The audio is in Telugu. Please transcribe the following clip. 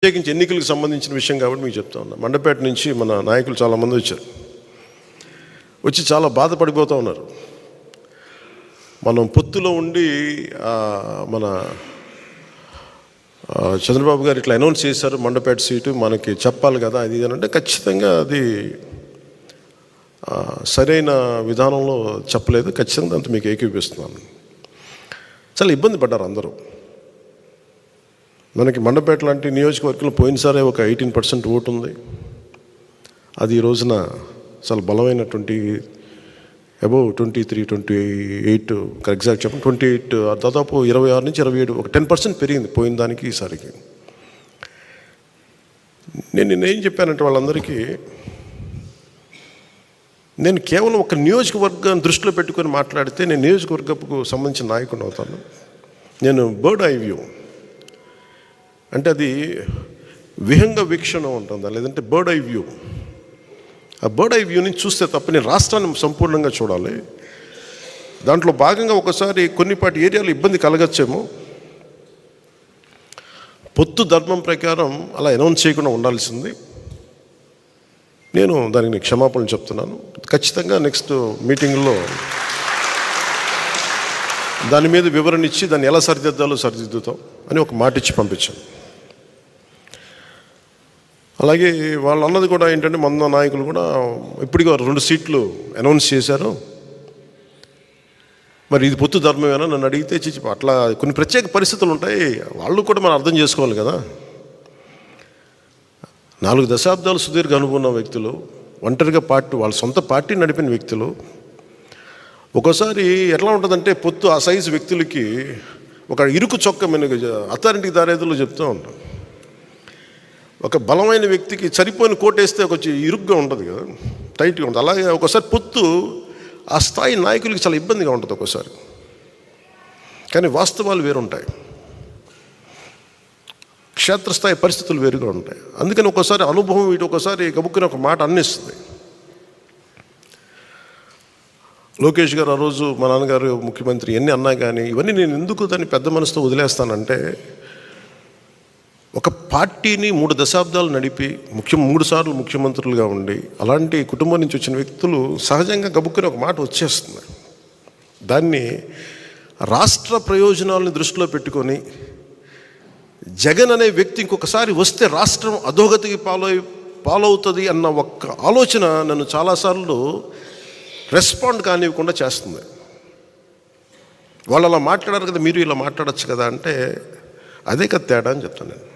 ప్రత్యేకించి ఎన్నికలకు సంబంధించిన విషయం కాబట్టి మీకు చెప్తా ఉన్నా. మండపేట నుంచి మన నాయకులు చాలామంది వచ్చారు. వచ్చి చాలా బాధపడిపోతూ ఉన్నారు. మనం పొత్తులో ఉండి మన చంద్రబాబు గారు ఇట్లా అనౌన్స్ చేశారు, మండపేట సీటు మనకి చెప్పాలి కదా అది ఇది అంటే ఖచ్చితంగా అది సరైన విధానంలో చెప్పలేదు. ఖచ్చితంగా అంత మీకు ఏకీపిస్తున్నాను. చాలా ఇబ్బంది పడ్డారు అందరూ. మనకి మండపేట లాంటి నియోజకవర్గంలో పోయినసారే ఒక 18% ఓటు ఉంది. అది ఈ రోజున చాలా బలమైనటువంటి అబౌవ్ 23-28 ఎగ్జాక్ట్ చెప్పండి 28 దాదాపు 26 నుంచి 27 ఒక 10% పెరిగింది పోయిన దానికి ఈసారికి. నేనేం చెప్పానంటే వాళ్ళందరికీ, నేను కేవలం ఒక నియోజకవర్గాన్ని దృష్టిలో పెట్టుకొని మాట్లాడితే నేను నియోజకవర్గపు సంబంధించిన నాయకుడిని అవుతాను. నేను బర్డ్ ఐ వ్యూ అంటే అది విహంగ వీక్షణ ఉంటుందా, లేదంటే బర్డ్ ఐ వ్యూ. ఆ బర్డ్ ఐ వ్యూని చూస్తే తప్ప నేను రాష్ట్రాన్ని సంపూర్ణంగా చూడాలి. దాంట్లో భాగంగా ఒకసారి కొన్నిపాటి ఏరియాలో ఇబ్బంది కలగచ్చేమో. పొత్తు ధర్మం ప్రకారం అలా అనౌన్స్ చేయకుండా ఉండాల్సింది. నేను దానికి క్షమాపణలు చెప్తున్నాను. ఖచ్చితంగా నెక్స్ట్ మీటింగ్లో దాని మీద వివరణ ఇచ్చి దాన్ని ఎలా సరిదిద్దాలో సరిదిద్దుతాం అని ఒక మాట ఇచ్చి పంపించాను. అలాగే వాళ్ళు అన్నది కూడా ఏంటంటే మన నాయకులు కూడా ఇప్పటికీ 2 సీట్లు అనౌన్స్ చేశారు, మరి ఇది పొత్తు ధర్మమేనా నన్ను అడిగితే అట్లా కొన్ని ప్రత్యేక పరిస్థితులు ఉంటాయి, వాళ్ళు కూడా మనం అర్థం చేసుకోవాలి కదా. 4 దశాబ్దాలు సుదీర్ఘ అనుకున్న వ్యక్తులు, ఒంటరిగా వాళ్ళ సొంత పార్టీ నడిపిన వ్యక్తులు. ఒక్కోసారి ఎట్లా ఉంటుందంటే పొత్తు ఆ సైజు వ్యక్తులకి ఒక ఇరుకు చొక్క మనకి అథారిటీకి దారేదులో చెప్తూ ఉంటాం. ఒక బలమైన వ్యక్తికి సరిపోయిన కోటేస్తే కొంచెం ఇరుగ్గా ఉంటుంది కదా, టైట్గా ఉంటుంది. అలాగే ఒకసారి పొత్తు ఆ స్థాయి నాయకులకి చాలా ఇబ్బందిగా ఉంటుంది ఒక్కోసారి. కానీ వాస్తవాలు వేరుంటాయి, క్షేత్రస్థాయి పరిస్థితులు వేరుగా ఉంటాయి. అందుకని ఒక్కోసారి అనుభవం ఇటు ఒకసారి గబుక్కుని ఒక మాట అన్నిస్తుంది. లోకేష్ గారు ఆ రోజు మా నాన్నగారు ముఖ్యమంత్రి ఎన్ని అన్నా కానీ ఇవన్నీ నేను ఎందుకు దాన్ని పెద్ద మనసుతో వదిలేస్తానంటే, ఒక పార్టీని 3 దశాబ్దాలు నడిపి 3 సార్లు ముఖ్యమంత్రులుగా ఉండి అలాంటి కుటుంబం నుంచి వచ్చిన వ్యక్తులు సహజంగా గబుక్కుని ఒక మాట వచ్చేస్తుంది. దాన్ని రాష్ట్ర ప్రయోజనాలను దృష్టిలో పెట్టుకొని జగన్ అనే వ్యక్తి ఇంకొకసారి వస్తే రాష్ట్రం అధోగతికి పాలవుతుంది అన్న ఒక్క ఆలోచన నన్ను చాలాసార్లు రెస్పాండ్ కానివ్వకుండా చేస్తుంది. వాళ్ళు అలా మాట్లాడారు కదా, మీరు ఇలా మాట్లాడచ్చు కదా అంటే అదే కదా తేడా అని చెప్తాను నేను.